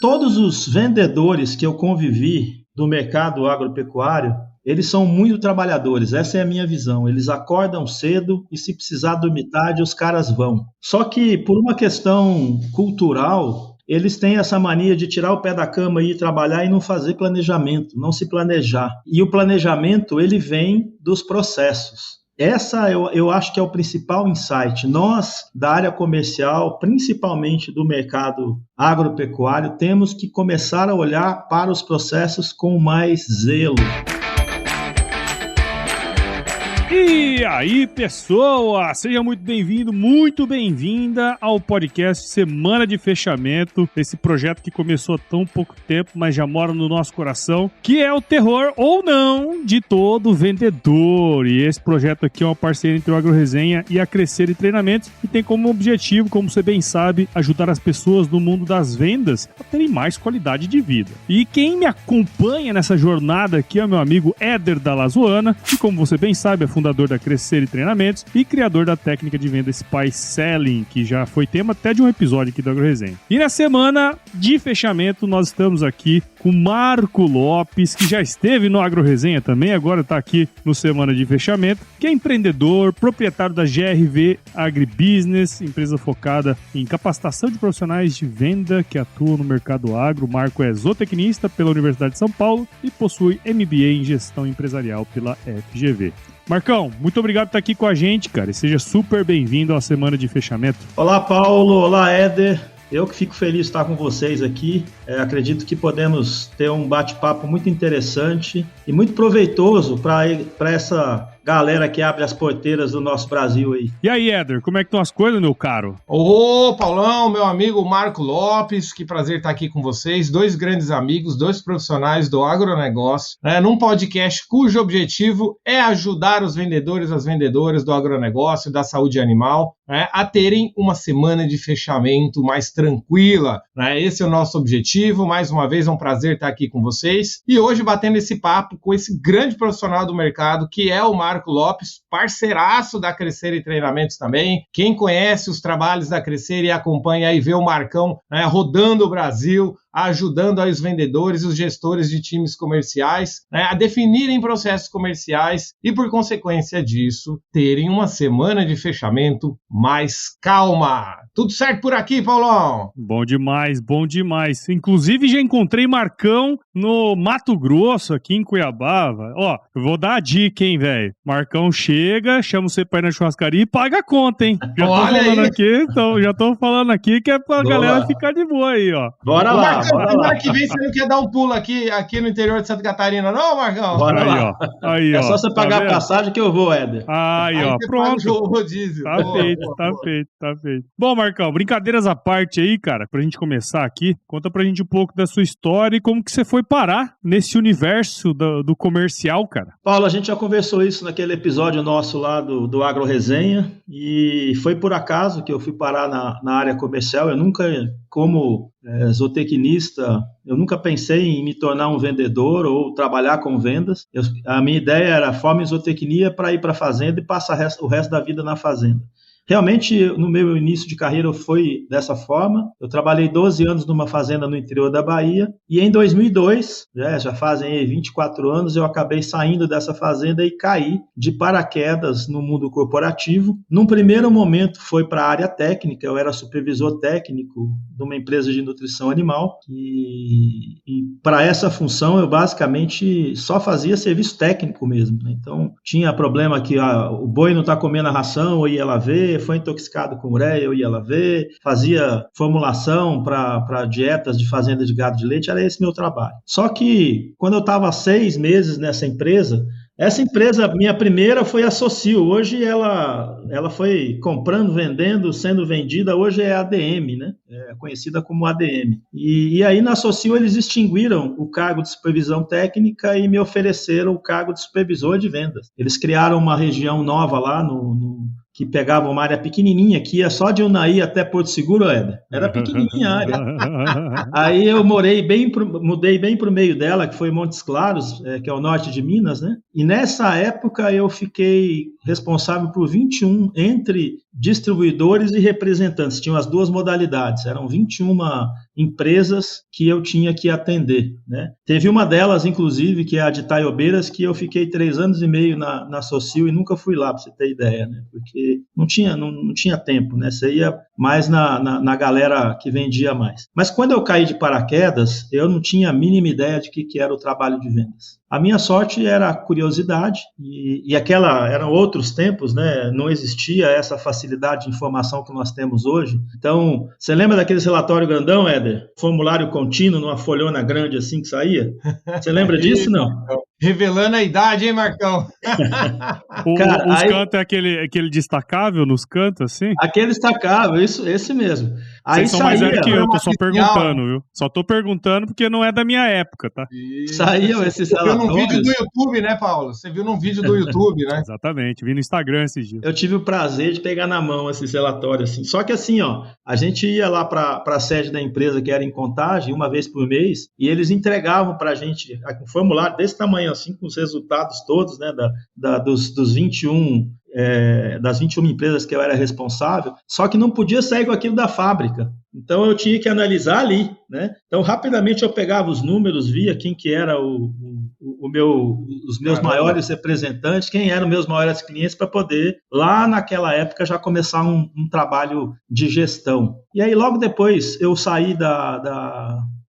Todos os vendedores que eu convivi do mercado agropecuário, eles são muito trabalhadores, essa é a minha visão. Eles acordam cedo e se precisar dormir tarde, os caras vão. Só que por uma questão cultural, eles têm essa mania de tirar o pé da cama e ir trabalhar e não fazer planejamento, não se planejar. E o planejamento, ele vem dos processos. Essa eu acho que é o principal insight. Nós, da área comercial, principalmente do mercado agropecuário, temos que começar a olhar para os processos com mais zelo. E aí, pessoa, seja muito bem-vindo, muito bem-vinda ao podcast Semana de Fechamento, esse projeto que começou há tão pouco tempo, mas já mora no nosso coração, que é o terror ou não de todo vendedor. E esse projeto aqui é uma parceria entre o AgroResenha e a Crescer Treinamentos, e tem como objetivo, como você bem sabe, ajudar as pessoas no mundo das vendas a terem mais qualidade de vida. E quem me acompanha nessa jornada aqui é o meu amigo Éder da Lazoana, que, como você bem sabe, é fundador da Crescer Treinamentos e criador da técnica de venda Spy Selling, que já foi tema até de um episódio aqui do AgroResenha. E na semana de fechamento, nós estamos aqui com Marco Lopes, que já esteve no AgroResenha também, agora está aqui no Semana de Fechamento, que é empreendedor, proprietário da GRV Agribusiness, empresa focada em capacitação de profissionais de venda que atuam no mercado agro. Marco é zootecnista pela Universidade de São Paulo e possui MBA em Gestão Empresarial pela FGV. Marcão, muito obrigado por estar aqui com a gente, cara, e seja super bem-vindo à Semana de Fechamento. Olá, Paulo. Olá, Éder. Eu que fico feliz de estar com vocês aqui. Acredito que podemos ter um bate-papo muito interessante e muito proveitoso para essa galera que abre as porteiras do nosso Brasil aí. E aí, Éder, como é que estão as coisas, meu caro? Ô, Paulão, meu amigo Marco Lopes, que prazer estar aqui com vocês, dois grandes amigos, dois profissionais do agronegócio, num podcast cujo objetivo é ajudar os vendedores, as vendedoras do agronegócio, da saúde animal, a terem uma semana de fechamento mais tranquila. Esse é o nosso objetivo. Mais uma vez, é um prazer estar aqui com vocês. E hoje, batendo esse papo com esse grande profissional do mercado, que é o Marco Lopes, parceiraço da Crescer e Treinamentos também. Quem conhece os trabalhos da Crescer e acompanha e vê o Marcão rodando o Brasil, ajudando aí os vendedores e os gestores de times comerciais a definirem processos comerciais e, por consequência disso, terem uma semana de fechamento mais calma. Tudo certo por aqui, Paulão? Bom demais, bom demais. Inclusive, já encontrei Marcão no Mato Grosso, aqui em Cuiabá. Ó, eu vou dar a dica, hein, velho. Marcão chega, chama você pra ir na churrascaria e paga a conta, hein? Já tô falando aqui que é pra galera ficar de boa aí, ó. Bora lá. Semana que vem você não quer dar um pulo aqui no interior de Santa Catarina, não, Marcão? Bora aí, lá. Ó. Aí, é só você pagar a passagem que eu vou, Éder. Aí, ó, pronto. O rodízio. Tá feito. Bom, Marcão, brincadeiras à parte aí, cara, pra gente começar aqui, conta pra gente um pouco da sua história e como que você foi parar nesse universo do comercial, cara. Paulo, a gente já conversou isso naquele episódio nosso lá do AgroResenha, e foi por acaso que eu fui parar na área comercial. Eu nunca, como zootecnista, eu nunca pensei em me tornar um vendedor ou trabalhar com vendas. A minha ideia era forma em zootecnia para ir para a fazenda e passar o resto da vida na fazenda. Realmente, no meu início de carreira foi dessa forma. Eu trabalhei 12 anos numa fazenda no interior da Bahia, e em 2002, já fazem aí 24 anos, eu acabei saindo dessa fazenda e caí de paraquedas no mundo corporativo. Num primeiro momento foi para a área técnica. Eu era supervisor técnico de uma empresa de nutrição animal, e para essa função eu basicamente só fazia serviço técnico mesmo, né? Então tinha problema que o boi não está comendo a ração, eu ia lá ver, foi intoxicado com ureia, eu ia lá ver, fazia formulação para dietas de fazenda de gado de leite, era esse meu trabalho. Só que quando eu estava 6 meses nessa empresa, essa empresa, minha primeira, foi a Socio. Hoje ela foi comprando, vendendo, sendo vendida. Hoje é ADM, né? É conhecida como ADM. E aí na Socio eles extinguiram o cargo de supervisão técnica e me ofereceram o cargo de supervisor de vendas. Eles criaram uma região nova lá que pegava uma área pequenininha, que ia só de Unai até Porto Seguro, Éder. Era pequenininha a área. Aí eu mudei bem para o meio dela, que foi Montes Claros, que é o norte de Minas, né? E nessa época eu fiquei responsável por 21, entre distribuidores e representantes, tinham as duas modalidades, eram 21 empresas que eu tinha que atender, né? Teve uma delas, inclusive, que é a de Taiobeiras, que eu fiquei 3 anos e meio na Socil e nunca fui lá, para você ter ideia, né? Porque não tinha tempo, né? Você ia mais na galera que vendia mais. Mas quando eu caí de paraquedas, eu não tinha a mínima ideia de que era o trabalho de vendas. A minha sorte era a curiosidade e eram outros tempos, né? Não existia essa facilidade de informação que nós temos hoje. Então, você lembra daqueles relatórios grandão, Éder? Formulário contínuo, numa folhona grande assim que saía? Você lembra disso, não? Revelando a idade, hein, Marcão? Os cantos é aquele destacável nos cantos, assim? Aquele destacável, esse mesmo. Aí vocês são mais velhos que eu, tô só perguntando, viu? Só tô perguntando porque não é da minha época, tá? Saíam esses relatórios. Você viu num vídeo do YouTube, né, Paulo? Você viu num vídeo do YouTube, né? Exatamente, vi no Instagram esses dias. Eu tive o prazer de pegar na mão esses relatórios, assim. Só que assim, ó, a gente ia lá para a sede da empresa, que era em Contagem, uma vez por mês, e eles entregavam pra gente um formulário desse tamanho, assim, com os resultados todos, né, dos 21... das 21 empresas que eu era responsável, só que não podia sair com aquilo da fábrica. Então eu tinha que analisar ali, né? Então rapidamente eu pegava os números, via quem que era os meus maiores representantes, quem eram meus maiores clientes, para poder, lá naquela época, já começar um trabalho de gestão. E aí logo depois eu saí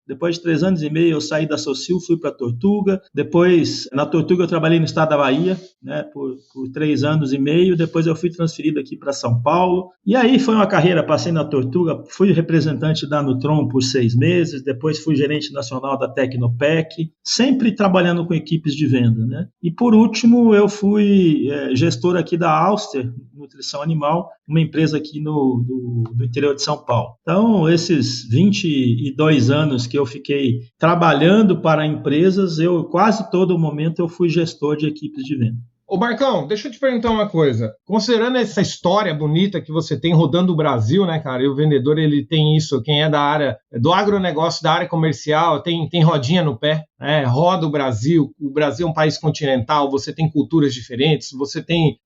depois de 3 anos e meio, eu saí da Socil, fui para a Tortuga. Depois, na Tortuga, eu trabalhei no estado da Bahia, né, por 3 anos e meio. Depois, eu fui transferido aqui para São Paulo. E aí, foi uma carreira, passei na Tortuga, fui representante da Nutron por 6 meses. Depois, fui gerente nacional da Tecnopec, sempre trabalhando com equipes de venda, né? E, por último, eu fui gestor aqui da Auster Nutrição Animal, uma empresa aqui do interior de São Paulo. Então, esses 22 anos que eu fiquei trabalhando para empresas, quase todo momento eu fui gestor de equipes de venda. Ô Marcão, deixa eu te perguntar uma coisa. Considerando essa história bonita que você tem rodando o Brasil, né, cara? E o vendedor, ele tem isso. Quem é da área do agronegócio, da área comercial, tem rodinha no pé, né? Roda o Brasil. O Brasil é um país continental, você tem culturas diferentes, você tem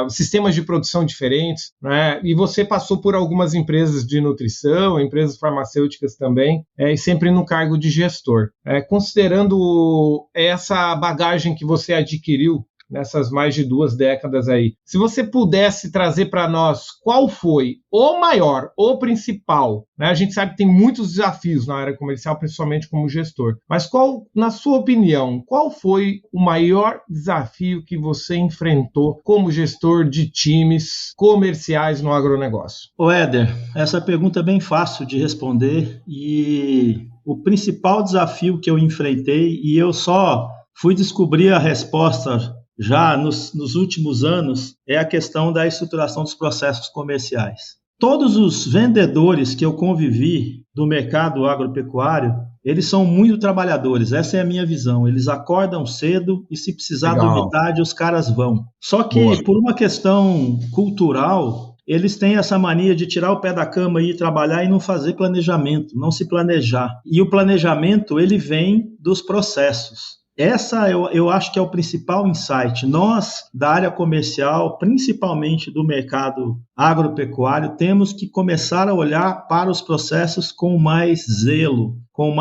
sistemas de produção diferentes, né? E você passou por algumas empresas de nutrição, empresas farmacêuticas também, e sempre no cargo de gestor. Considerando essa bagagem que você adquiriu nessas mais de 2 décadas aí, se você pudesse trazer para nós qual foi o maior, o principal, né? A gente sabe que tem muitos desafios na área comercial, principalmente como gestor, mas qual, na sua opinião, qual foi o maior desafio que você enfrentou como gestor de times comerciais no agronegócio? Ô Éder, essa pergunta é bem fácil de responder e o principal desafio que eu enfrentei, e eu só fui descobrir a resposta já nos últimos anos, é a questão da estruturação dos processos comerciais. Todos os vendedores que eu convivi do mercado agropecuário, eles são muito trabalhadores, essa é a minha visão. Eles acordam cedo e, se precisar dormir tarde, os caras vão. Só que, por uma questão cultural, eles têm essa mania de tirar o pé da cama e ir trabalhar e não fazer planejamento, não se planejar. E o planejamento, ele vem dos processos. Essa eu acho que é o principal insight. Nós, da área comercial, principalmente do mercado agropecuário, temos que começar a olhar para os processos com mais zelo, com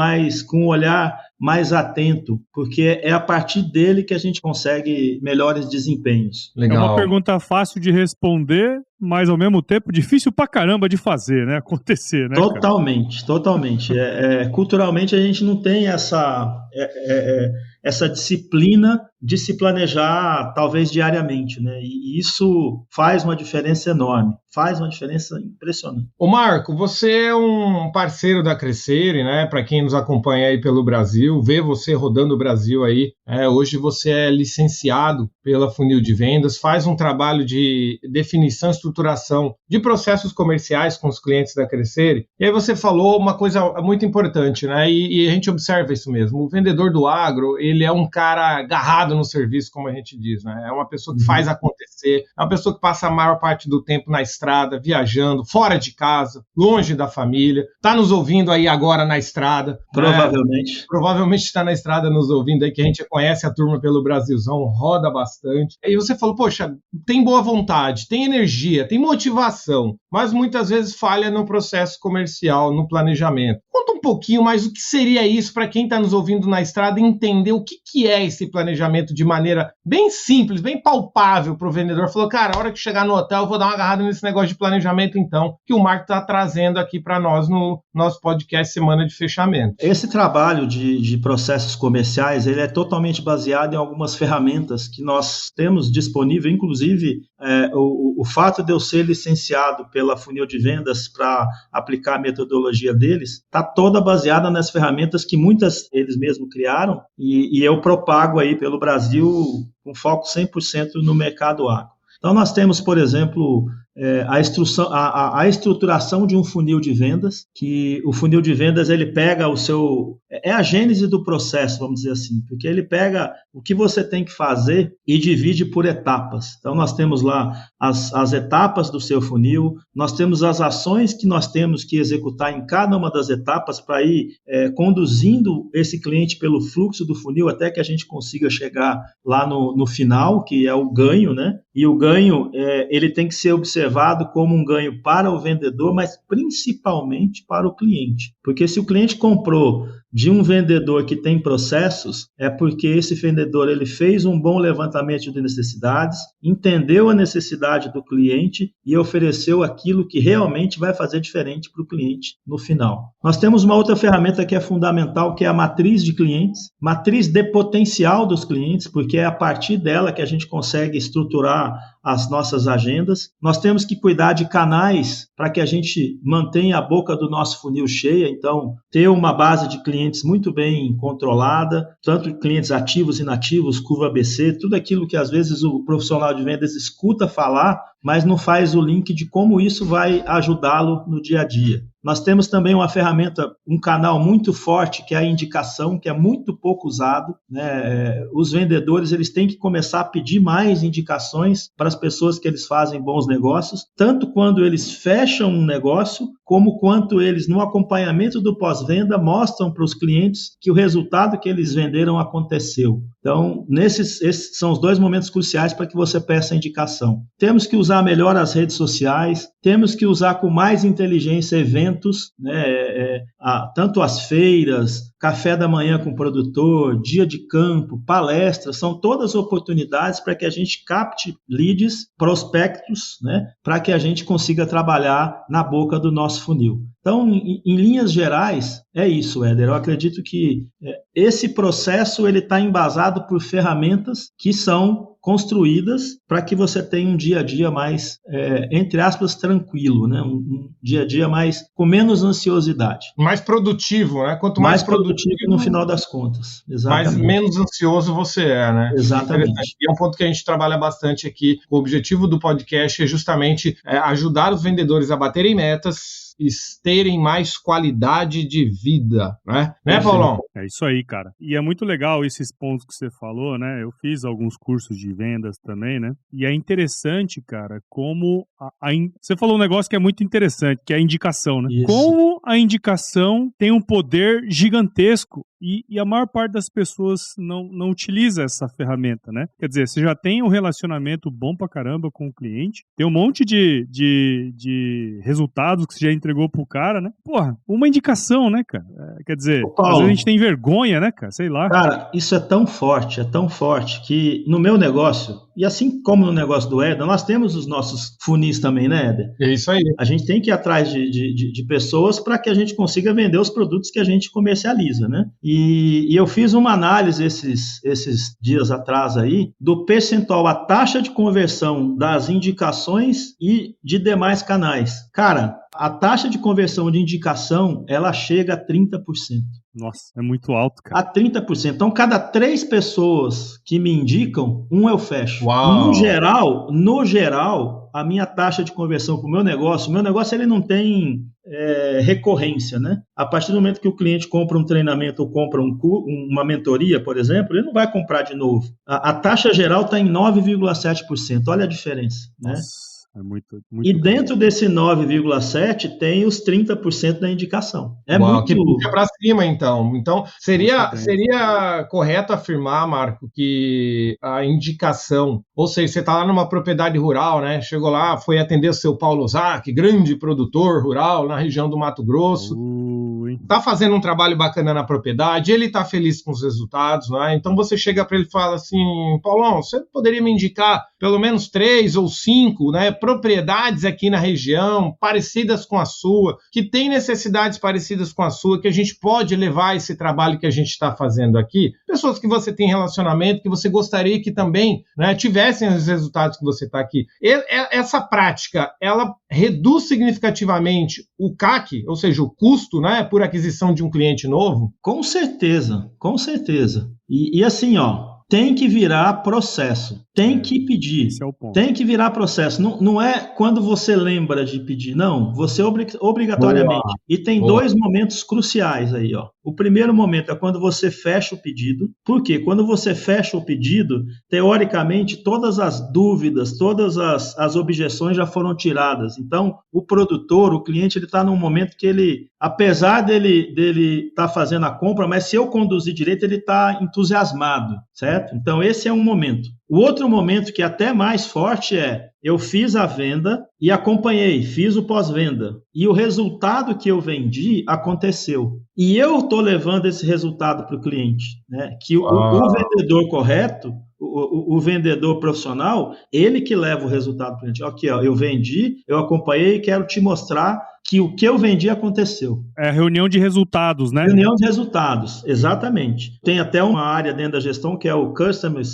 um olhar mais atento, porque é a partir dele que a gente consegue melhores desempenhos. Legal. É uma pergunta fácil de responder, mas ao mesmo tempo difícil pra caramba de fazer, né? Acontecer, né? Totalmente, cara? Totalmente. Culturalmente a gente não tem essa disciplina de se planejar, talvez diariamente, né? E isso faz uma diferença enorme, faz uma diferença impressionante. Ô Marco, você é um parceiro da Crescere, né? Para quem nos acompanha aí pelo Brasil, vê você rodando o Brasil aí. Hoje você é licenciado pela Funil de Vendas, faz um trabalho de definição e estruturação de processos comerciais com os clientes da Crescere. E aí você falou uma coisa muito importante, né? E a gente observa isso mesmo. O vendedor do agro, ele é um cara agarrado focado no serviço, como a gente diz, né? É uma pessoa que faz acontecer, é uma pessoa que passa a maior parte do tempo na estrada, viajando, fora de casa, longe da família, está nos ouvindo aí agora na estrada. Provavelmente. Provavelmente está na estrada nos ouvindo aí, que a gente conhece a turma pelo Brasilzão, roda bastante. E você falou, poxa, tem boa vontade, tem energia, tem motivação, mas muitas vezes falha no processo comercial, no planejamento. Conta um pouquinho mais o que seria isso para quem está nos ouvindo na estrada entender o que é esse planejamento de maneira bem simples, bem palpável para o vendedor. Falou, cara, a hora que chegar no hotel eu vou dar uma agarrada nesse negócio de planejamento então, que o Marco está trazendo aqui para nós no nosso podcast Semana de Fechamento. Esse trabalho de processos comerciais, ele é totalmente baseado em algumas ferramentas que nós temos disponível, inclusive o fato de eu ser licenciado pela Funil de Vendas para aplicar a metodologia deles, está toda baseada nas ferramentas que muitas eles mesmos criaram e eu propago aí pelo Brasil com foco 100% no mercado agro. Então nós temos, por exemplo, a estruturação de um funil de vendas, que o funil de vendas ele pega é a gênese do processo, vamos dizer assim, porque ele pega o que você tem que fazer e divide por etapas. Então nós temos lá as etapas do seu funil, nós temos as ações que nós temos que executar em cada uma das etapas para ir conduzindo esse cliente pelo fluxo do funil até que a gente consiga chegar lá no final, que é o ganho, né? E o ganho, ele tem que ser observado como um ganho para o vendedor, mas principalmente para o cliente. Porque se o cliente comprou de um vendedor que tem processos, é porque esse vendedor ele fez um bom levantamento de necessidades, entendeu a necessidade do cliente e ofereceu aquilo que realmente vai fazer diferente para o cliente no final. Nós temos uma outra ferramenta que é fundamental, que é a matriz de clientes, matriz de potencial dos clientes, porque é a partir dela que a gente consegue estruturar as nossas agendas. Nós temos que cuidar de canais para que a gente mantenha a boca do nosso funil cheia, então ter uma base de clientes muito bem controlada, tanto clientes ativos, inativos, curva ABC, tudo aquilo que às vezes o profissional de vendas escuta falar, mas não faz o link de como isso vai ajudá-lo no dia a dia. Nós temos também uma ferramenta, um canal muito forte, que é a indicação, que é muito pouco usado, né? Os vendedores eles têm que começar a pedir mais indicações para as pessoas que eles fazem bons negócios, tanto quando eles fecham um negócio, como quanto eles, no acompanhamento do pós-venda, mostram para os clientes que o resultado que eles venderam aconteceu. Então, esses são os dois momentos cruciais para que você peça indicação. Temos que usar melhor as redes sociais, temos que usar com mais inteligência eventos, né, tanto as feiras, café da manhã com o produtor, dia de campo, palestras, são todas oportunidades para que a gente capte leads, prospectos, né, para que a gente consiga trabalhar na boca do nosso funil. Então, em linhas gerais, é isso, Éder. Eu acredito que esse processo ele está embasado por ferramentas que são construídas para que você tenha um dia a dia mais, entre aspas, tranquilo, né? Um dia a dia mais com menos ansiosidade. Mais produtivo, né? Quanto mais produtivo no final das contas. Exatamente. Menos ansioso você é, né? Exatamente. E é um ponto que a gente trabalha bastante aqui. O objetivo do podcast é justamente ajudar os vendedores a baterem metas e terem mais qualidade de vida, né? Né, Paulão? É isso aí, cara. E é muito legal esses pontos que você falou, né? Eu fiz alguns cursos de vendas também, né? E é interessante, cara, como você falou um negócio que é muito interessante, que é a indicação, né? Isso. Como a indicação tem um poder gigantesco e a maior parte das pessoas não utiliza essa ferramenta, né? Quer dizer, você já tem um relacionamento bom pra caramba com o cliente, tem um monte de resultados que você já entregou pro cara, né? Porra, uma indicação, né, cara? Quer dizer, Paulo, às vezes a gente tem vergonha, né, cara? Sei lá. Cara, isso é tão forte que no meu negócio, e assim como no negócio do Éder, nós temos os nossos funis também, né, Éder? É isso aí. A gente tem que ir atrás de pessoas para que a gente consiga vender os produtos que a gente comercializa, né? E eu fiz uma análise esses dias atrás aí do percentual, a taxa de conversão das indicações e de demais canais. Cara, a taxa de conversão de indicação, ela chega a 30%. Nossa, é muito alto, cara. A 30%. Então, cada 3 pessoas que me indicam, 1 eu fecho. Uau. No geral, a minha taxa de conversão para o meu negócio ele não tem recorrência, né? A partir do momento que o cliente compra um treinamento ou compra uma mentoria, por exemplo, ele não vai comprar de novo. A taxa geral está em 9,7%. Olha a diferença, né? Nossa. É muito e dentro desse 9,7 tem os 30% da indicação. Muito... que puxa para cima, então. Então, seria correto afirmar, Marco, que a indicação, ou seja, você está lá numa propriedade rural, né? Chegou lá, foi atender o seu Paulo Zac, grande produtor rural na região do Mato Grosso. Está fazendo um trabalho bacana na propriedade, ele está feliz com os resultados, né? Então você chega para ele e fala assim, Paulão, você poderia me indicar pelo menos 3 ou 5, né, propriedades aqui na região, parecidas com a sua, que tem necessidades parecidas com a sua, que a gente pode levar esse trabalho que a gente está fazendo aqui, pessoas que você tem relacionamento, que você gostaria que também, né, tivessem os resultados que você está aqui. Essa prática, ela reduz significativamente o CAC, ou seja, o custo, né, por aquisição de um cliente novo? Com certeza, com certeza. E assim, tem que virar processo, tem que pedir, esse é o ponto. Tem que virar processo, não é quando você lembra de pedir, não, você obrigatoriamente. Boa. E tem dois momentos cruciais aí, O primeiro momento é quando você fecha o pedido. Por quê? Quando você fecha o pedido, teoricamente, todas as dúvidas, todas as objeções já foram tiradas. Então, o produtor, o cliente, ele está num momento que ele, apesar dele estar fazendo a compra, mas se eu conduzir direito, ele está entusiasmado, certo? Então, esse é um momento. O outro momento que é até mais forte eu fiz a venda e acompanhei, fiz o pós-venda. E o resultado que eu vendi aconteceu. E eu estou levando esse resultado para o cliente, né? Que o vendedor correto, o vendedor profissional, ele que leva o resultado para o cliente. Aqui, eu vendi, eu acompanhei e quero te mostrar que o que eu vendi aconteceu. É reunião de resultados, né? Reunião de resultados, exatamente. Tem até uma área dentro da gestão que é o Customer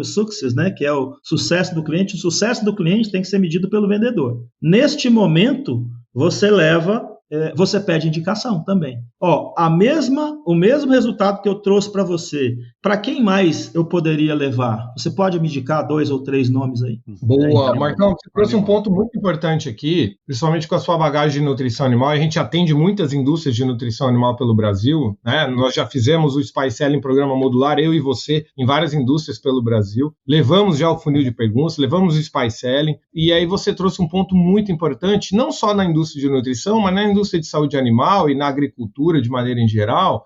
Success, né? Que é o sucesso do cliente. O sucesso do cliente tem que ser medido pelo vendedor. Neste momento, você pede indicação também. O mesmo resultado que eu trouxe para você, para quem mais eu poderia levar? Você pode me indicar 2 ou 3 nomes aí? Boa, Marcão, você trouxe um ponto muito importante aqui, principalmente com a sua bagagem de nutrição animal. A gente atende muitas indústrias de nutrição animal pelo Brasil, né? Nós já fizemos o Spy Selling programa modular, eu e você, em várias indústrias pelo Brasil. Levamos já o funil de perguntas, levamos o Spy Selling, e aí você trouxe um ponto muito importante, não só na indústria de nutrição, mas na indústria de saúde animal e na agricultura de maneira em geral,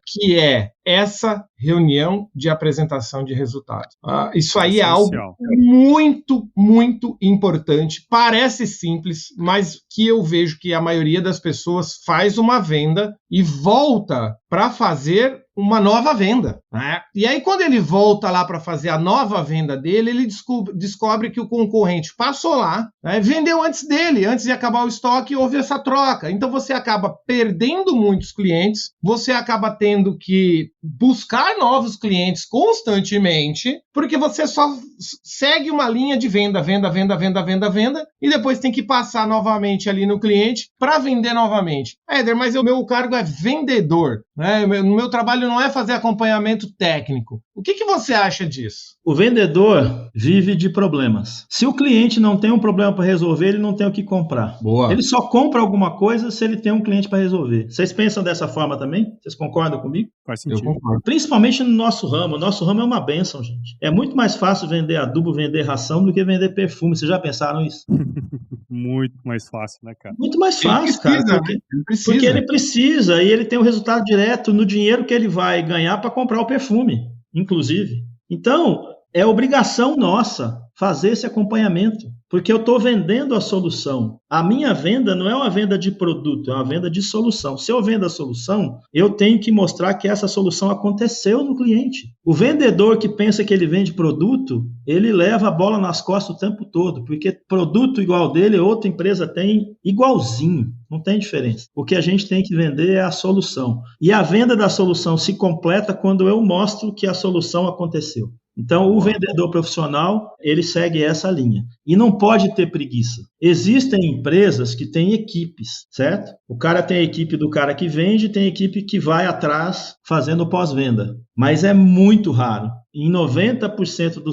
que é essa reunião de apresentação de resultados. Isso aí é algo muito, muito importante. Parece simples, mas que eu vejo que a maioria das pessoas faz uma venda e volta para fazer uma nova venda, né? E aí, quando ele volta lá para fazer a nova venda dele, ele descobre que o concorrente passou lá, né, vendeu antes dele, antes de acabar o estoque, houve essa troca. Então, você acaba perdendo muitos clientes, você acaba tendo que buscar novos clientes constantemente, porque você só segue uma linha de venda, e depois tem que passar novamente ali no cliente para vender novamente. Éder, mas o meu cargo é vendedor, né? No meu trabalho não é fazer acompanhamento técnico. O que você acha disso? O vendedor vive de problemas. Se o cliente não tem um problema para resolver, ele não tem o que comprar. Boa. Ele só compra alguma coisa se ele tem um cliente para resolver. Vocês pensam dessa forma também? Vocês concordam comigo? Faz sentido. Eu concordo. Principalmente no nosso ramo. Nosso ramo é uma bênção, gente. É muito mais fácil vender adubo, vender ração do que vender perfume. Vocês já pensaram isso? Muito mais fácil, né, cara? Muito mais fácil, cara. Porque ele precisa e ele tem o resultado direto no dinheiro que ele vai ganhar para comprar o perfume, inclusive. Então, é obrigação nossa fazer esse acompanhamento, porque eu estou vendendo a solução. A minha venda não é uma venda de produto, é uma venda de solução. Se eu vendo a solução, eu tenho que mostrar que essa solução aconteceu no cliente. O vendedor que pensa que ele vende produto, ele leva a bola nas costas o tempo todo, porque produto igual dele, outra empresa tem igualzinho. Não tem diferença. O que a gente tem que vender é a solução. E a venda da solução se completa quando eu mostro que a solução aconteceu. Então, o vendedor profissional, ele segue essa linha. E não pode ter preguiça. Existem empresas que têm equipes, certo? O cara tem a equipe do cara que vende, tem a equipe que vai atrás fazendo pós-venda. mas é muito raro. Em 90%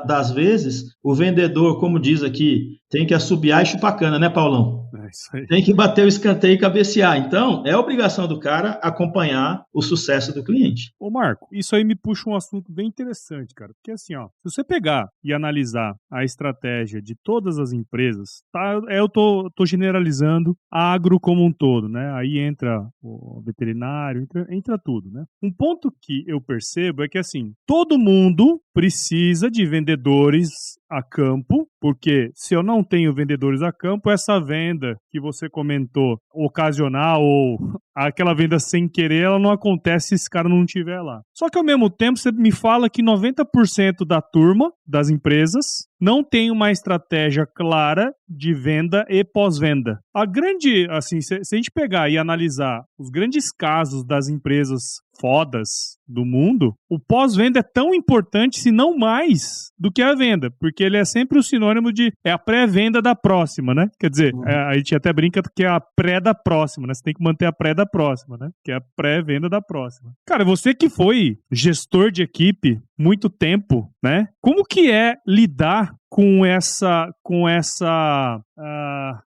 das vezes, o vendedor, como diz aqui, tem que assobiar e chupar cana, né, Paulão? É isso aí. Tem que bater o escanteio e cabecear. Então, é obrigação do cara acompanhar o sucesso do cliente. Ô, Marco, isso aí me puxa um assunto bem interessante, cara. Porque assim, ó, se você pegar e analisar a estratégia de todas as empresas, tá? Eu tô generalizando a agro como um todo, né? Aí entra o veterinário, entra tudo, né? Um ponto que eu percebo é que, assim, todo mundo precisa de vendedores a campo, porque se eu não tenho vendedores a campo, essa venda que você comentou, ocasional ou aquela venda sem querer, ela não acontece se esse cara não estiver lá. Só que ao mesmo tempo você me fala que 90% da turma, das empresas, não tem uma estratégia clara de venda e pós-venda. A grande, assim, se a gente pegar e analisar os grandes casos das empresas fodas do mundo, o pós-venda é tão importante, se não mais, do que a venda, porque ele é sempre o sinônimo de a pré-venda da próxima, né? Quer dizer, a gente até brinca que é a pré da próxima, né? Você tem que manter a pré da próxima, né? Que é a pré-venda da próxima. Cara, você que foi gestor de equipe muito tempo, né? Como que é lidar com essa,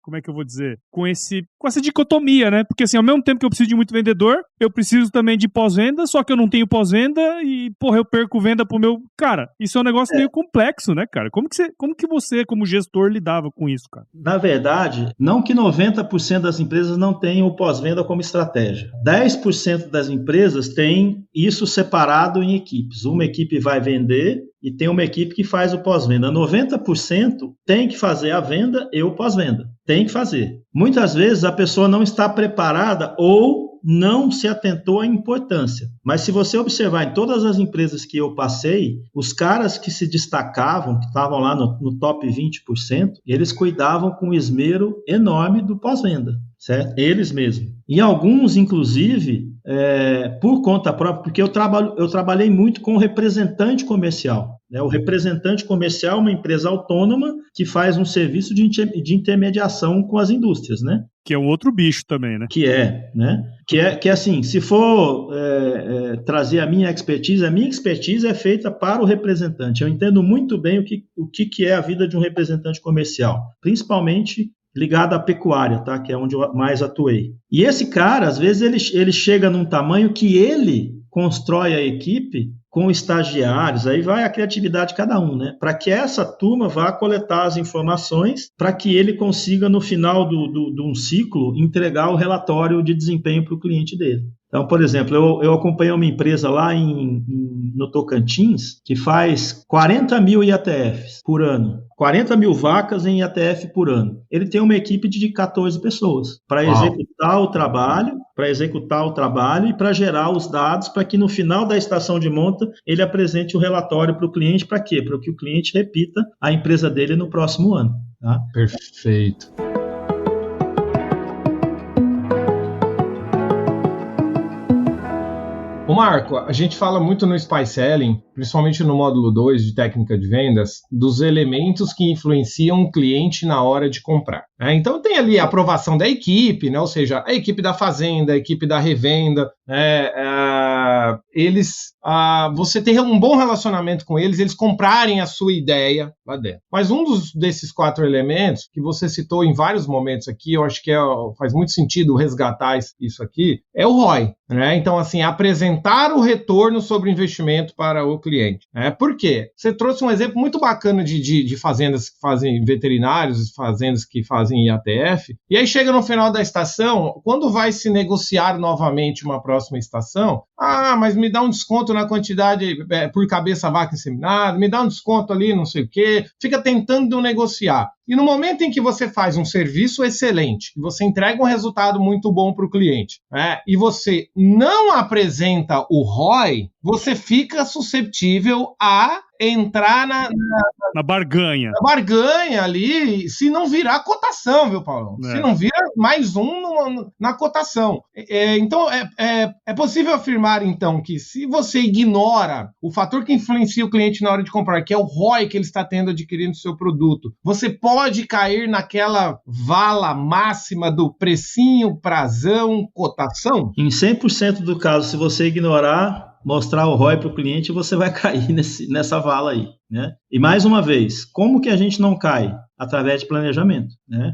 como é que eu vou dizer? Com essa dicotomia, né? Porque assim, ao mesmo tempo que eu preciso de muito vendedor, eu preciso também de pós-venda, só que eu não tenho pós-venda e, porra, eu perco venda pro meu... Cara, isso é um negócio meio complexo, né, cara? Como que você, como gestor, lidava com isso, cara? Na verdade, não que 90% das empresas não tenham o pós-venda como estratégia. 10% das empresas têm isso separado em equipes. Uma equipe vai vender e tem uma equipe que faz o pós-venda. 90% tem que fazer a venda e o pós-venda. Tem que fazer. Muitas vezes a pessoa não está preparada ou não se atentou à importância. Mas se você observar em todas as empresas que eu passei, os caras que se destacavam, que estavam lá no top 20%, eles cuidavam com esmero enorme do pós-venda, certo? Eles mesmos. E alguns, inclusive, por conta própria, porque eu trabalhei muito com o representante comercial. Né? O representante comercial é uma empresa autônoma que faz um serviço de intermediação com as indústrias, né? Que é um outro bicho também, né? Né? Que é assim, se for trazer a minha expertise é feita para o representante. Eu entendo muito bem o que é a vida de um representante comercial, principalmente ligado à pecuária, tá? Que é onde eu mais atuei. E esse cara, às vezes, ele chega num tamanho que ele constrói a equipe com estagiários, aí vai a criatividade de cada um, né? Para que essa turma vá coletar as informações para que ele consiga, no final de um ciclo, entregar o relatório de desempenho para o cliente dele. Então, por exemplo, eu acompanhei uma empresa lá no Tocantins que faz 40 mil IATFs por ano. 40 mil vacas em IATF por ano. Ele tem uma equipe de 14 pessoas para executar o trabalho e para gerar os dados para que no final da estação de monta ele apresente o relatório para o cliente. Para quê? Para que o cliente repita a empresa dele no próximo ano. Tá? Perfeito. Ô Marco, a gente fala muito no Spy Selling, principalmente no módulo 2 de técnica de vendas, dos elementos que influenciam o cliente na hora de comprar. Então tem ali a aprovação da equipe, né? Ou seja, a equipe da fazenda, a equipe da revenda, você ter um bom relacionamento com eles comprarem a sua ideia lá dentro. Mas desses 4 elementos, que você citou em vários momentos aqui, eu acho que faz muito sentido resgatar isso aqui, é o ROI. Né? Então, assim, apresentar o retorno sobre o investimento para o cliente. Por quê? Você trouxe um exemplo muito bacana de fazendas que fazem veterinários, fazendas que fazem IATF, e aí chega no final da estação, quando vai se negociar novamente uma próxima estação, mas me dá um desconto na quantidade por cabeça vaca inseminada, me dá um desconto ali, não sei o quê, fica tentando negociar. E no momento em que você faz um serviço excelente, você entrega um resultado muito bom para o cliente, e você não apresenta o ROI, você fica susceptível a entrar na barganha. Na barganha ali, se não virar cotação, viu, Paulo? Se não vira mais na cotação. Então, é possível afirmar, então, que se você ignora o fator que influencia o cliente na hora de comprar, que é o ROI que ele está tendo adquirindo o seu produto, você pode cair naquela vala máxima do precinho, prazão, cotação? Em 100% do caso, se você ignorar, mostrar o ROI para o cliente, você vai cair nessa vala aí, né? E mais uma vez, como que a gente não cai? Através de planejamento, né?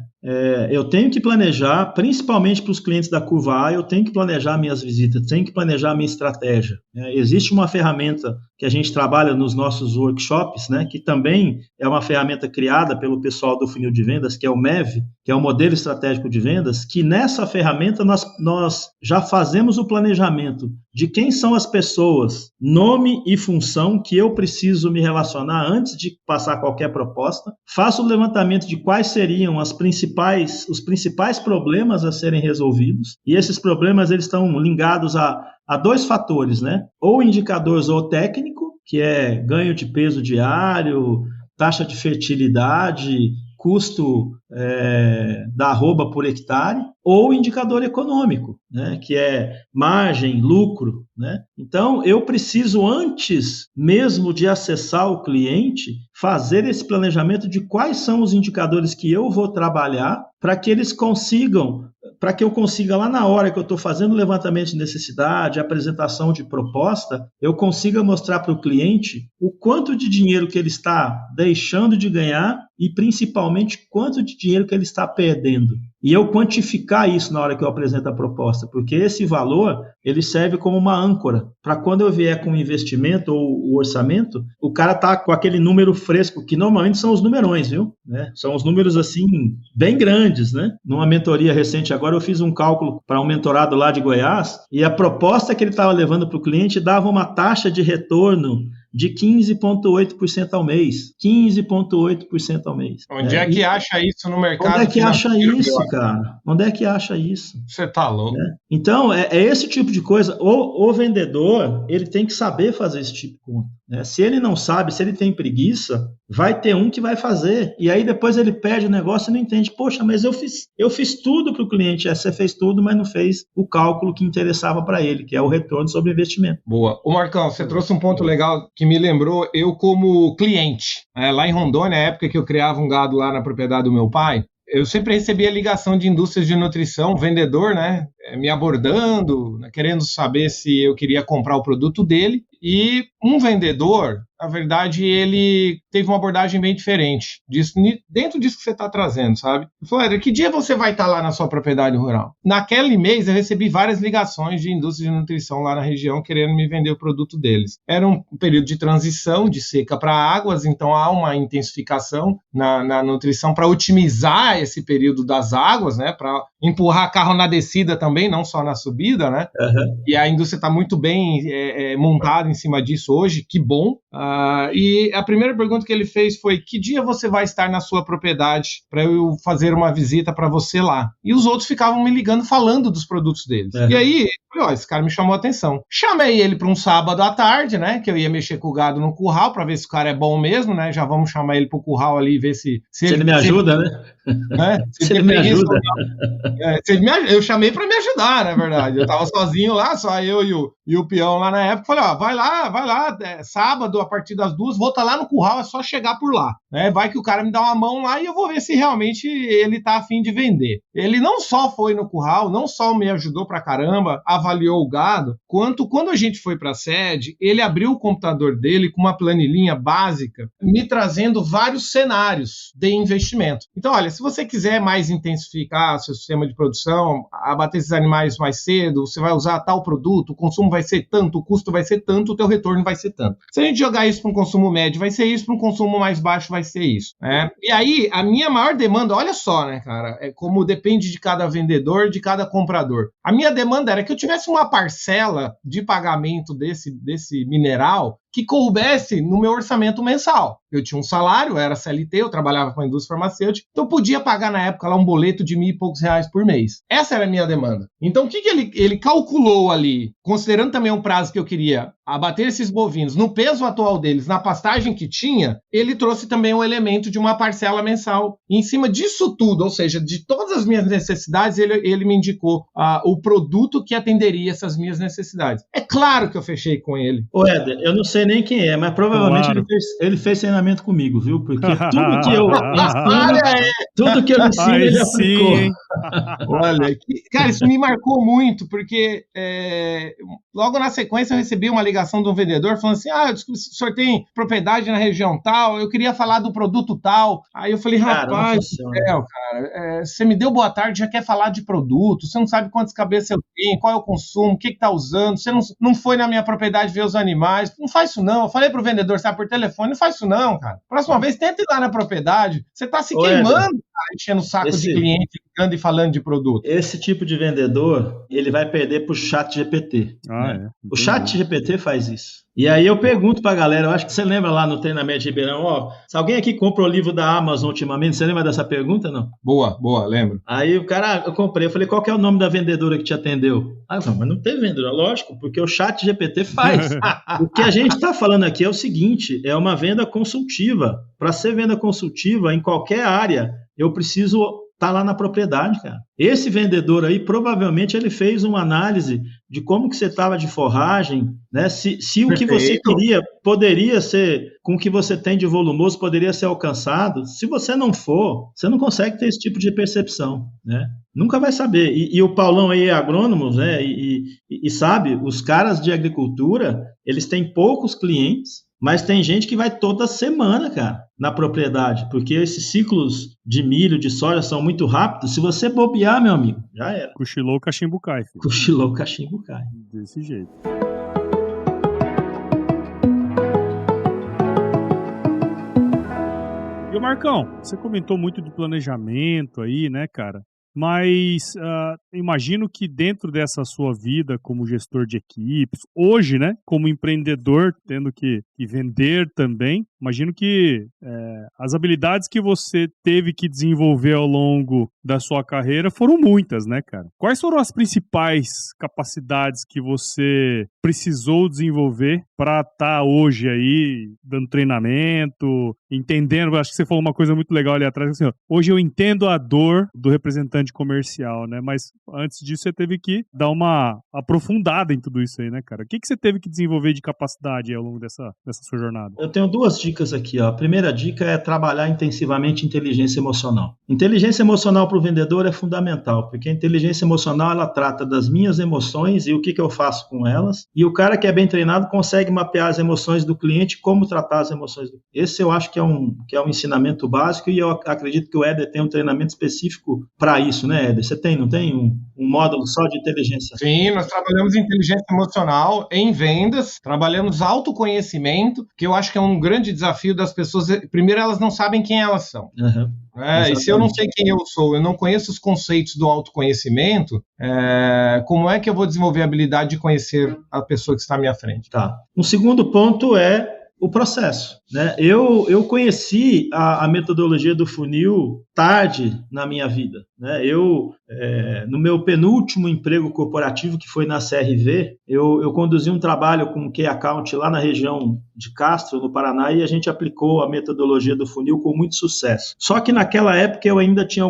Eu tenho que planejar, principalmente para os clientes da curva A, eu tenho que planejar minhas visitas, tenho que planejar minha estratégia, né? Existe uma ferramenta que a gente trabalha nos nossos workshops, né, que também é uma ferramenta criada pelo pessoal do funil de vendas, que é o MEV, que é o modelo estratégico de vendas, que nessa ferramenta nós já fazemos o planejamento de quem são as pessoas, nome e função que eu preciso me relacionar antes de passar qualquer proposta, faço o levantamento de quais seriam os principais problemas a serem resolvidos, e esses problemas eles estão ligados a dois fatores, né? Ou indicador zootécnico, que é ganho de peso diário, taxa de fertilidade, custo da arroba por hectare, ou indicador econômico, né, que é margem, lucro, né? Então, eu preciso, antes mesmo de acessar o cliente, fazer esse planejamento de quais são os indicadores que eu vou trabalhar para que eles consigam, para que eu consiga lá na hora que eu estou fazendo o levantamento de necessidade, apresentação de proposta, eu consiga mostrar para o cliente o quanto de dinheiro que ele está deixando de ganhar e principalmente quanto de dinheiro que ele está perdendo. E eu quantificar isso na hora que eu apresento a proposta, porque esse valor, ele serve como uma âncora, para quando eu vier com o investimento ou o orçamento, o cara tá com aquele número fresco, que normalmente são os numerões, viu? Né? São os números, assim, bem grandes, né? Numa mentoria recente agora, eu fiz um cálculo para um mentorado lá de Goiás, e a proposta que ele estava levando para o cliente dava uma taxa de retorno de 15,8% ao mês. 15,8% ao mês. Onde é que acha isso no mercado? Onde é que acha isso, cara? Onde é que acha isso? Você tá louco. Então, é esse tipo de coisa. O vendedor, ele tem que saber fazer esse tipo de conta. Né? Se ele não sabe, se ele tem preguiça, vai ter um que vai fazer. E aí depois ele perde o negócio e não entende. Poxa, mas eu fiz tudo para o cliente. Você fez tudo, mas não fez o cálculo que interessava para ele, que é o retorno sobre investimento. Boa. Ô Marcão, você trouxe um ponto legal que me lembrou eu como cliente. Lá em Rondônia, na época que eu criava um gado lá na propriedade do meu pai, eu sempre recebia ligação de indústrias de nutrição, vendedor, né, me abordando, né, querendo saber se eu queria comprar o produto dele. E um vendedor, na verdade, ele teve uma abordagem bem diferente disso, dentro disso que você está trazendo, sabe? Ele falou, que dia você vai estar lá na sua propriedade rural? Naquele mês, eu recebi várias ligações de indústria de nutrição lá na região, querendo me vender o produto deles. Era um período de transição, de seca para águas, então há uma intensificação na nutrição para otimizar esse período das águas, né? Para empurrar carro na descida também, não só na subida, né? Uhum. E a indústria está muito bem montada em cima disso hoje, que bom. E a primeira pergunta que ele fez foi: que dia você vai estar na sua propriedade para eu fazer uma visita para você lá? E os outros ficavam me ligando falando dos produtos deles. E aí, esse cara me chamou a atenção. Chamei ele para um sábado à tarde, né? Que eu ia mexer com o gado no curral para ver se o cara é bom mesmo, né? Já vamos chamar ele para o curral ali e ver se ele me ajuda, né? Se ele me ajuda. Eu chamei para me ajudar, na verdade. Eu tava sozinho lá, só eu e o peão lá na época. Falei, vai lá, sábado, a partir das 2, vou estar lá no curral, é só chegar por lá. Né? Vai que o cara me dá uma mão lá e eu vou ver se realmente ele tá a fim de vender. Ele não só foi no curral, não só me ajudou pra caramba, avaliou o gado, quanto quando a gente foi pra sede, ele abriu o computador dele com uma planilhinha básica, me trazendo vários cenários de investimento. Então, olha, se você quiser mais intensificar seu sistema de produção, abater esses animais mais cedo, você vai usar tal produto, o consumo vai ser tanto, o custo vai ser tanto, o teu retorno vai ser tanto. Se a gente jogar isso para um consumo médio, vai ser isso, para um consumo mais baixo, vai ser isso. Né? E aí, a minha maior demanda, olha só, né, cara, é como depende de cada vendedor, de cada comprador. A minha demanda era que eu tivesse uma parcela de pagamento desse mineral que coubesse no meu orçamento mensal. Eu tinha um salário, eu era CLT, eu trabalhava com a indústria farmacêutica, então eu podia pagar na época lá um boleto de R$1.000 e poucos por mês. Essa era a minha demanda. Então o que ele calculou ali, considerando também um prazo que eu queria abater esses bovinos no peso atual deles, na pastagem que tinha, ele trouxe também um elemento de uma parcela mensal. E em cima disso tudo, ou seja, de todas as minhas necessidades, ele me indicou o produto que atenderia essas minhas necessidades. É claro que eu fechei com ele. Ô Éder, eu não sei nem quem é, mas provavelmente ele fez treinamento comigo, viu? Porque tudo que eu ensino, ele aplicou. Olha, cara, isso me marcou muito, porque logo na sequência eu recebi uma ligação de um vendedor falando assim, eu descobri que o senhor tem propriedade na região tal, eu queria falar do produto tal. Aí eu falei, rapaz, você me deu boa tarde, já quer falar de produto, você não sabe quantas cabeças eu tenho, qual é o consumo, o que tá usando, você não foi na minha propriedade ver os animais, não faz isso não. Eu falei pro vendedor, sabe, por telefone, não faz isso não, cara. Próxima vez, tenta ir lá na propriedade, você tá se queimando, cara, enchendo o saco de cliente, ligando e falando de produto. Esse tipo de vendedor, ele vai perder pro ChatGPT. Né? O ChatGPT faz isso. E aí eu pergunto pra galera, eu acho que você lembra lá no treinamento de Ribeirão, se alguém aqui comprou o livro da Amazon ultimamente, você lembra dessa pergunta, não? Boa, lembro. Aí o cara, eu comprei, eu falei, qual que é o nome da vendedora que te atendeu? Não, mas não tem vendedora, lógico, porque o ChatGPT faz. O que a gente está falando aqui é o seguinte, é uma venda consultiva. Para ser venda consultiva, em qualquer área, eu preciso estar lá na propriedade, cara. Esse vendedor aí, provavelmente, ele fez uma análise de como que você estava de forragem, né? Se o que você queria poderia ser, com o que você tem de volumoso, poderia ser alcançado. Se você não for, você não consegue ter esse tipo de percepção, né? Nunca vai saber. E o Paulão aí é agrônomo, né? E sabe, os caras de agricultura, eles têm poucos clientes, mas tem gente que vai toda semana, cara, na propriedade, porque esses ciclos de milho, de soja são muito rápidos. Se você bobear, meu amigo, já era. Cochilou, cachimbo cai. Filho. Cochilou, cachimbo cai. Desse jeito. E o Marcão, você comentou muito de planejamento aí, né, cara? Mas imagino que dentro dessa sua vida como gestor de equipes, hoje, né, como empreendedor, tendo que vender também, imagino que as habilidades que você teve que desenvolver ao longo da sua carreira foram muitas, né, cara? Quais foram as principais capacidades que você precisou desenvolver para estar hoje aí dando treinamento, entendendo? Acho que você falou uma coisa muito legal ali atrás, assim, hoje eu entendo a dor do representante comercial, né? Mas antes disso você teve que dar uma aprofundada em tudo isso aí, né, cara? O que você teve que desenvolver de capacidade ao longo dessa sua jornada? Eu tenho duas dicas aqui, ó. A primeira dica é trabalhar intensivamente inteligência emocional. Inteligência emocional para o vendedor é fundamental, porque a inteligência emocional, ela trata das minhas emoções e o que eu faço com elas, e o cara que é bem treinado consegue mapear as emoções do cliente, como tratar as emoções do cliente. Esse eu acho que é um ensinamento básico, e eu acredito que o Éder tem um treinamento específico para isso, né, Éder? Você não tem um módulo só de inteligência? Sim, nós trabalhamos inteligência emocional em vendas, trabalhamos autoconhecimento, que eu acho que é um grande desafio das pessoas. Primeiro, elas não sabem quem elas são. Uhum. E se eu não sei quem eu sou, eu não conheço os conceitos do autoconhecimento, como é que eu vou desenvolver a habilidade de conhecer a pessoa que está à minha frente? Tá. Um segundo ponto é o processo, né? Eu conheci a metodologia do funil tarde na minha vida, né? No meu penúltimo emprego corporativo, que foi na CRV, eu conduzi um trabalho com o Key Account lá na região de Castro, no Paraná, e a gente aplicou a metodologia do funil com muito sucesso. Só que naquela época eu ainda tinha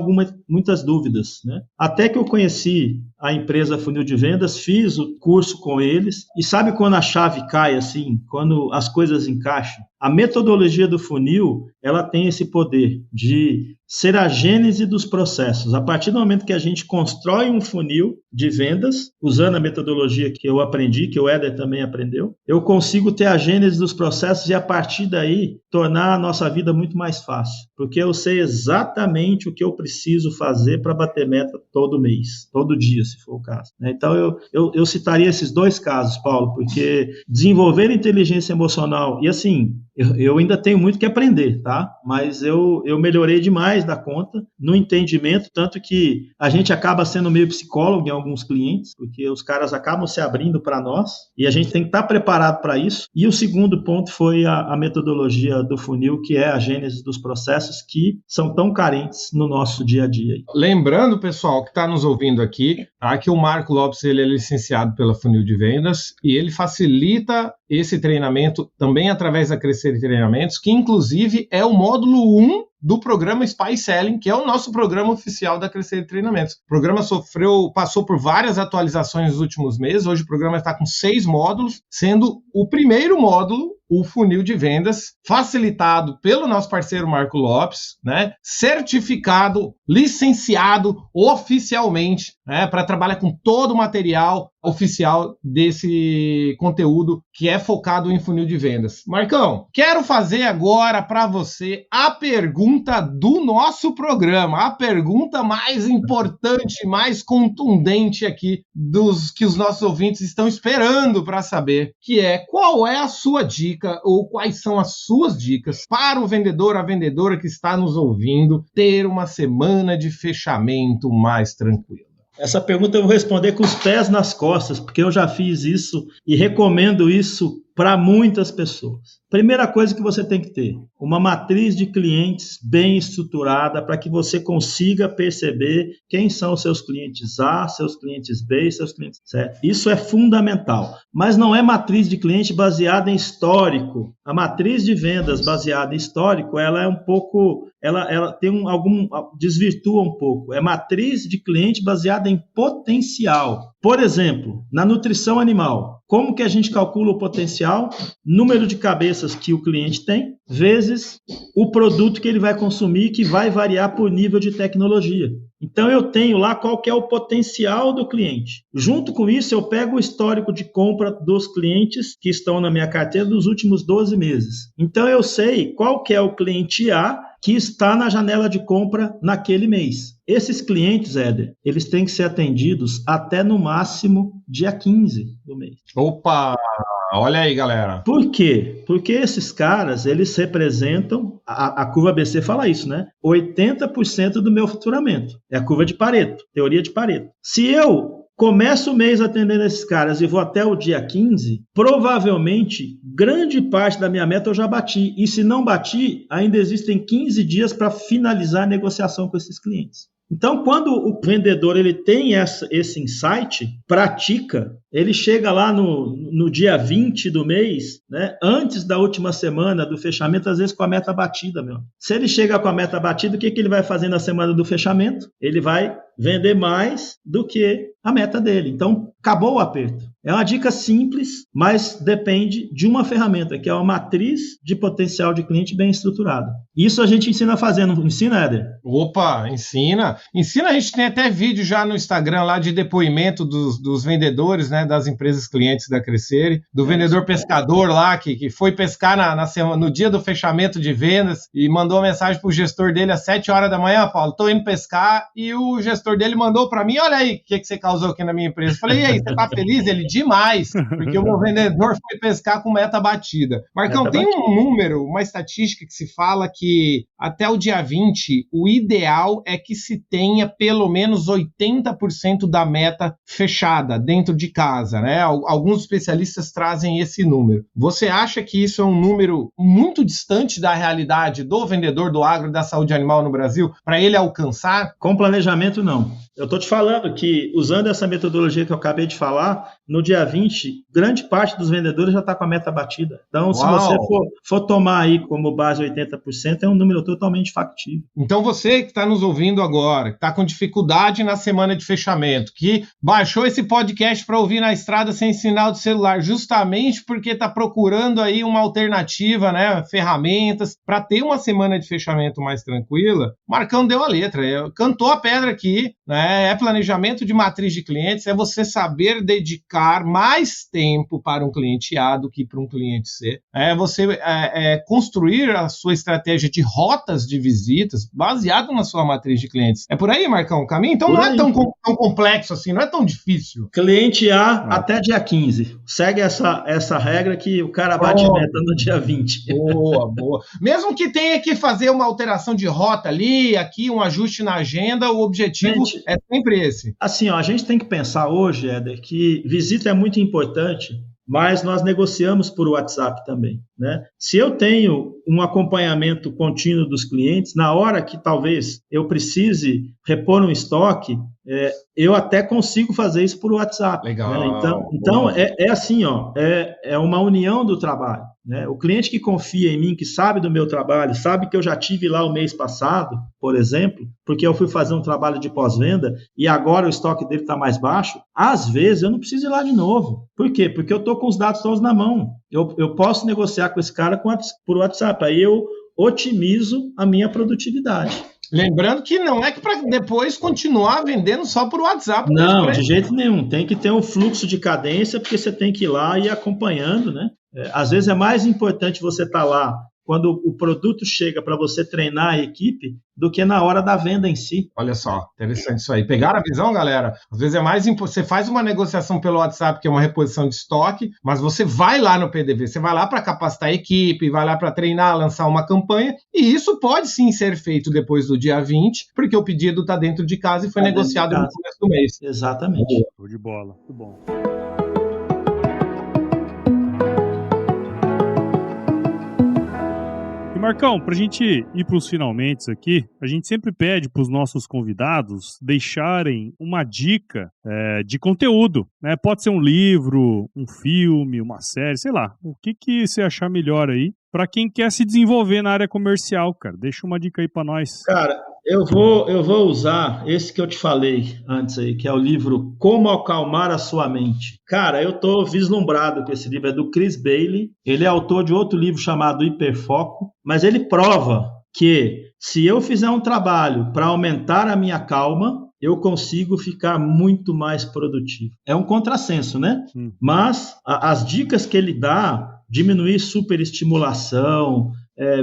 muitas dúvidas, né? Até que eu conheci a empresa Funil de Vendas, fiz o curso com eles, e sabe quando a chave cai assim, quando as coisas encaixam? A metodologia do funil, ela tem esse poder de ser a gênese dos processos. A partir do momento que a gente constrói um funil de vendas, usando a metodologia que eu aprendi, que o Éder também aprendeu, eu consigo ter a gênese dos processos e, a partir daí, tornar a nossa vida muito mais fácil. Porque eu sei exatamente o que eu preciso fazer para bater meta todo mês, todo dia, se for o caso. Então, eu citaria esses dois casos, Paulo, porque desenvolver inteligência emocional, e assim, eu ainda tenho muito que aprender, tá? Mas eu melhorei demais da conta no entendimento, tanto que a gente acaba sendo meio psicólogo em alguns clientes, porque os caras acabam se abrindo para nós e a gente tem que estar preparado para isso. E o segundo ponto foi a metodologia do funil, que é a gênese dos processos que são tão carentes no nosso dia a dia. Lembrando, pessoal, que está nos ouvindo aqui, tá, que o Marco Lopes ele é licenciado pela Funil de Vendas e ele facilita esse treinamento também através da Crescer Treinamentos, que inclusive é o módulo 1 do programa Spy Selling, que é o nosso programa oficial da Crescer Treinamentos. O programa passou por várias atualizações nos últimos meses. Hoje o programa está com 6 módulos, sendo o primeiro módulo o funil de vendas, facilitado pelo nosso parceiro Marco Lopes, né? Certificado, licenciado oficialmente né, para trabalhar com todo o material oficial desse conteúdo que é focado em funil de vendas. Marcão, quero fazer agora para você a pergunta do nosso programa, a pergunta mais importante, mais contundente aqui dos que os nossos ouvintes estão esperando para saber, que é: qual é a sua dica ou quais são as suas dicas para o vendedor, a vendedora que está nos ouvindo ter uma semana de fechamento mais tranquila? Essa pergunta eu vou responder com os pés nas costas, porque eu já fiz isso e recomendo isso para muitas pessoas. Primeira coisa que você tem que ter: uma matriz de clientes bem estruturada para que você consiga perceber quem são os seus clientes A, seus clientes B e seus clientes C. Isso é fundamental. Mas não é matriz de cliente baseada em histórico. A matriz de vendas baseada em histórico, ela é um pouco... Ela tem desvirtua um pouco. É matriz de cliente baseada em potencial. Por exemplo, na nutrição animal, como que a gente calcula o potencial? Número de cabeças que o cliente tem, vezes o produto que ele vai consumir, que vai variar por nível de tecnologia. Então, eu tenho lá qual que é o potencial do cliente. Junto com isso, eu pego o histórico de compra dos clientes que estão na minha carteira dos últimos 12 meses. Então, eu sei qual que é o cliente A que está na janela de compra naquele mês. Esses clientes, Éder, eles têm que ser atendidos até no máximo dia 15 do mês. Opa! Olha aí, galera. Por quê? Porque esses caras, eles representam, a curva ABC fala isso, né? 80% do meu faturamento. É a curva de Pareto, teoria de Pareto. Se eu começo o mês atendendo esses caras e vou até o dia 15, provavelmente, grande parte da minha meta eu já bati. E se não bati, ainda existem 15 dias para finalizar a negociação com esses clientes. Então, quando o vendedor ele tem esse insight, pratica, ele chega lá no dia 20 do mês, né, antes da última semana do fechamento, às vezes com a meta batida, meu. Se ele chega com a meta batida, o que ele vai fazer na semana do fechamento? Ele vai vender mais do que a meta dele. Então, acabou o aperto. É uma dica simples, mas depende de uma ferramenta, que é uma matriz de potencial de cliente bem estruturada. Isso a gente ensina a fazer, não ensina, Éder? Opa, ensina. Ensina, a gente tem até vídeo já no Instagram lá de depoimento dos vendedores, né, das empresas clientes da Crescere, do vendedor pescador lá, que foi pescar no dia do fechamento de vendas e mandou uma mensagem pro gestor dele às 7 horas da manhã: Paulo, tô indo pescar, e o gestor dele mandou para mim: olha aí, o que você causou aqui na minha empresa. Eu falei: e aí, você tá feliz? Ele: demais, porque o meu vendedor foi pescar com meta batida. Marcão, tem um número, uma estatística que se fala que até o dia 20, o ideal é que se tenha pelo menos 80% da meta fechada dentro de casa, né? Alguns especialistas trazem esse número. Você acha que isso é um número muito distante da realidade do vendedor do agro e da saúde animal no Brasil, para ele alcançar? Com planejamento, não. Eu estou te falando que, usando essa metodologia que eu acabei de falar, no dia 20, grande parte dos vendedores já está com a meta batida. Então, Uau. Se você for tomar aí como base 80%, é um número totalmente factível. Então, você que está nos ouvindo agora, que está com dificuldade na semana de fechamento, que baixou esse podcast para ouvir na estrada sem sinal de celular, justamente porque está procurando aí uma alternativa, né, ferramentas, para ter uma semana de fechamento mais tranquila, Marcão deu a letra, cantou a pedra aqui, né? É planejamento de matriz de clientes, é você saber dedicar mais tempo para um cliente A do que para um cliente C. É você construir a sua estratégia de rotas de visitas baseado na sua matriz de clientes. É por aí, Marcão, o caminho? Então não é tão complexo assim, não é tão difícil. Cliente A até dia 15. Segue essa regra que o cara bate meta no dia 20. Boa. Mesmo que tenha que fazer uma alteração de rota ali, aqui, um ajuste na agenda, o objetivo é sempre esse. Assim, a gente tem que pensar hoje, Éder, que visita é muito importante, mas nós negociamos por WhatsApp também, né? Se eu tenho um acompanhamento contínuo dos clientes, na hora que talvez eu precise repor um estoque, eu até consigo fazer isso por WhatsApp. Legal. Né? Então é assim, é uma união do trabalho. Né? O cliente que confia em mim, que sabe do meu trabalho, sabe que eu já tive lá o mês passado, por exemplo, porque eu fui fazer um trabalho de pós-venda e agora o estoque dele está mais baixo, às vezes eu não preciso ir lá de novo. Por quê? Porque eu estou com os dados todos na mão. Eu posso negociar com esse cara por WhatsApp. Aí eu otimizo a minha produtividade. Lembrando que não é que para depois continuar vendendo só por WhatsApp. Não, de jeito nenhum. Tem que ter um fluxo de cadência, porque você tem que ir lá e ir acompanhando, né? Às vezes é mais importante você estar lá quando o produto chega para você treinar a equipe do que na hora da venda em si. Olha só, interessante isso aí. Pegaram a visão, galera? Às vezes é mais você faz uma negociação pelo WhatsApp, que é uma reposição de estoque, mas você vai lá no PDV, você vai lá para capacitar a equipe, vai lá para treinar, lançar uma campanha, e isso pode sim ser feito depois do dia 20, porque o pedido está dentro de casa e foi negociado no começo do mês. Exatamente. Show de bola, muito bom. Marcão, para a gente ir para os finalmente aqui, a gente sempre pede para os nossos convidados deixarem uma dica de conteúdo, né? Pode ser um livro, um filme, uma série, sei lá. O que você achar melhor aí para quem quer se desenvolver na área comercial, cara? Deixa uma dica aí para nós. Cara, eu vou usar esse que eu te falei antes aí, que é o livro Como Acalmar a Sua Mente. Cara, eu tô vislumbrado com esse livro, é do Chris Bailey. Ele é autor de outro livro chamado Hiperfoco, mas ele prova que se eu fizer um trabalho para aumentar a minha calma, eu consigo ficar muito mais produtivo. É um contrassenso, né? Mas as dicas que ele dá, diminuir superestimulação,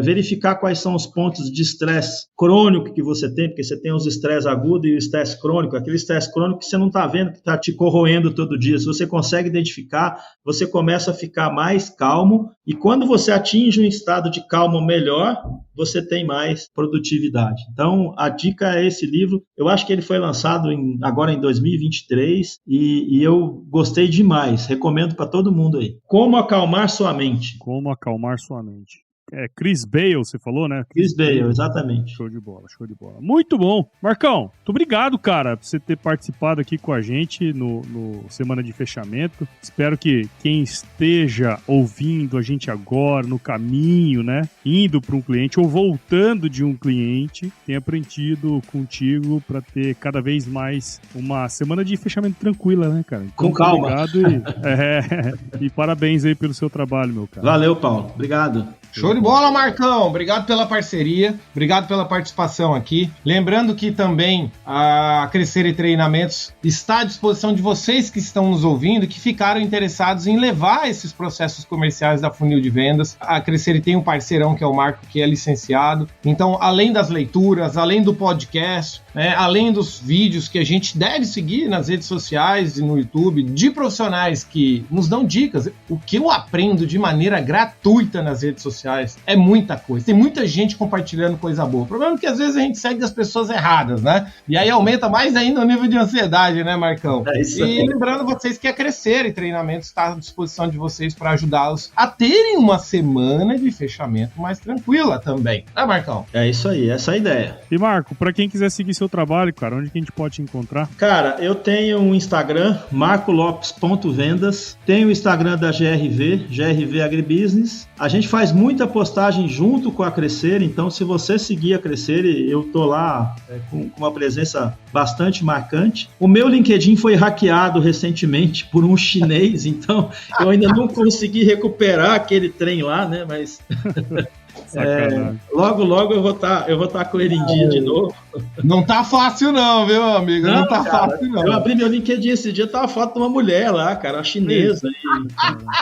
verificar quais são os pontos de estresse crônico que você tem, porque você tem os estresse agudos e o estresse crônico, aquele estresse crônico que você não está vendo, que está te corroendo todo dia. Se você consegue identificar, você começa a ficar mais calmo, e quando você atinge um estado de calma melhor, você tem mais produtividade. Então, a dica é esse livro. Eu acho que ele foi lançado agora em 2023 e eu gostei demais. Recomendo para todo mundo aí. Como Acalmar Sua Mente. Como Acalmar Sua Mente. Chris Bale, você falou, né? Chris Bale, exatamente. Show de bola, show de bola. Muito bom. Marcão, muito obrigado, cara, por você ter participado aqui com a gente no Semana de Fechamento. Espero que quem esteja ouvindo a gente agora, no caminho, né, indo para um cliente ou voltando de um cliente, tenha aprendido contigo para ter cada vez mais uma semana de fechamento tranquila, né, cara? Então, com calma. Obrigado e parabéns aí pelo seu trabalho, meu cara. Valeu, Paulo. Obrigado. Show de bola, Marcão! Obrigado pela parceria, obrigado pela participação aqui. Lembrando que também a Crescer e Treinamentos está à disposição de vocês que estão nos ouvindo, que ficaram interessados em levar esses processos comerciais da Funil de Vendas. A Crescer tem um parceirão que é o Marco, que é licenciado. Então, além das leituras, além do podcast, além dos vídeos que a gente deve seguir nas redes sociais e no YouTube, de profissionais que nos dão dicas, o que eu aprendo de maneira gratuita nas redes sociais é muita coisa. Tem muita gente compartilhando coisa boa. O problema é que às vezes a gente segue as pessoas erradas, né? E aí aumenta mais ainda o nível de ansiedade, né, Marcão? É isso aí. E lembrando vocês que a Crescer e Treinamentos está à disposição de vocês para ajudá-los a terem uma semana de fechamento mais tranquila também. Né, Marcão? É isso aí, essa é a ideia. E Marco, para quem quiser seguir seu trabalho, cara, onde que a gente pode te encontrar? Cara, eu tenho um Instagram, marcolopes.vendas, tenho o Instagram da GRV Agribusiness. A gente faz muita postagem junto com a Crescer, então se você seguir a Crescer, eu tô lá com uma presença bastante marcante. O meu LinkedIn foi hackeado recentemente por um chinês, então eu ainda não consegui recuperar aquele trem lá, né? Mas logo eu vou estar com ele em dia de novo. Não tá fácil não, viu, amigo? Não tá fácil não. Eu abri meu LinkedIn esse dia, tava a foto de uma mulher lá, cara, uma chinesa.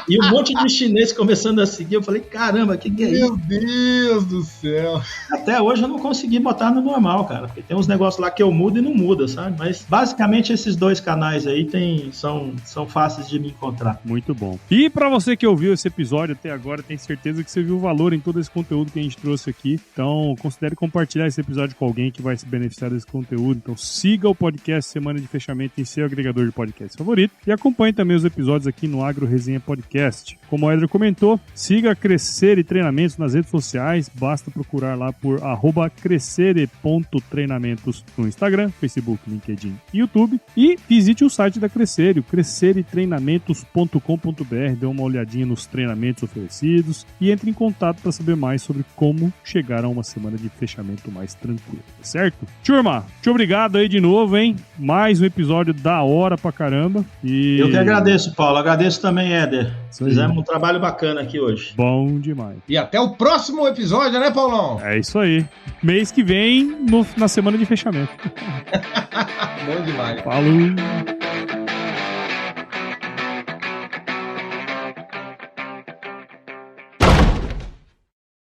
E um monte de chinês começando a seguir. Eu falei, caramba, o que é isso? Meu Deus do céu. Até hoje eu não consegui botar no normal, cara. Porque tem uns negócios lá que eu mudo e não muda, sabe? Mas basicamente esses dois canais aí são fáceis de me encontrar. Muito bom. E pra você que ouviu esse episódio até agora, tenho certeza que você viu o valor em todo esse conteúdo que a gente trouxe aqui. Então, considere compartilhar esse episódio com alguém que vai se beneficiar desse conteúdo. Então, siga o podcast Semana de Fechamento em seu agregador de podcast favorito e acompanhe também os episódios aqui no Agro Resenha Podcast. Como o Edgar comentou, siga Crescer e Treinamentos nas redes sociais. Basta procurar lá por @crescere.treinamentos no Instagram, Facebook, LinkedIn e YouTube. E visite o site da Crescere, o cresceretreinamentos.com.br. Dê uma olhadinha nos treinamentos oferecidos e entre em contato para saber mais mais sobre como chegar a uma semana de fechamento mais tranquila, certo? Turma, muito obrigado aí de novo, hein? Mais um episódio da hora pra caramba. E... Eu que agradeço, Paulo. Agradeço também, Éder. Fizemos um trabalho bacana aqui hoje. Bom demais. E até o próximo episódio, né, Paulão? É isso aí. Mês que vem, na semana de fechamento. Bom demais. Falou!